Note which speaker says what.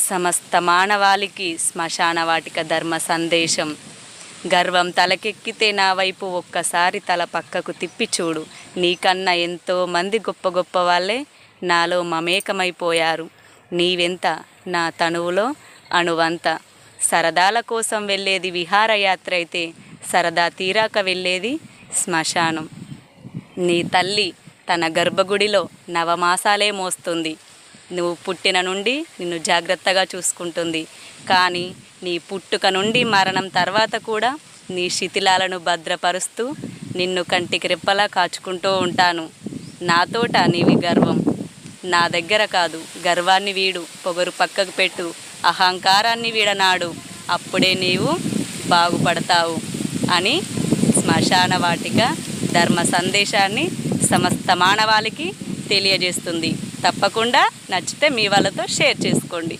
Speaker 1: సమస్త మానవాళికి శ్మశాన వాటిక ధర్మ సందేశం. గర్వం తలకెక్కితే నా వైపు ఒక్కసారి తల పక్కకు తిప్పి చూడు. నీకన్నా ఎంతో మంది గొప్ప గొప్ప వాళ్ళే నాలో మమేకమైపోయారు. నీవెంత నా తనువులో అణువంత. సరదాల కోసం వెళ్ళేది విహారయాత్ర అయితే సరదా తీరాక వెళ్ళేది శ్మశానం. నీ తల్లి తన గర్భగుడిలో నవమాసాలే మోస్తుంది. నువ్వు పుట్టిన నుండి నిన్ను జాగ్రత్తగా చూసుకుంటుంది. కానీ నీ పుట్టుక నుండి మరణం తర్వాత కూడా నీ శిథిలాలను భద్రపరుస్తూ నిన్ను కంటికి రెప్పలా కాచుకుంటూ ఉంటాను. నాతోట నీవి గర్వం. నా దగ్గర కాదు. గర్వాన్ని వీడు, పొగరు పక్కకు పెట్టు, అహంకారాన్ని వీడనాడు. అప్పుడే నీవు బాగుపడతావు అని శ్మశాన వాటిక ధర్మ సందేశాన్ని సమస్త మానవాళికి తెలియజేస్తుంది. తప్పకుండా నచ్చితే మీ వాళ్ళతో షేర్ చేసుకోండి.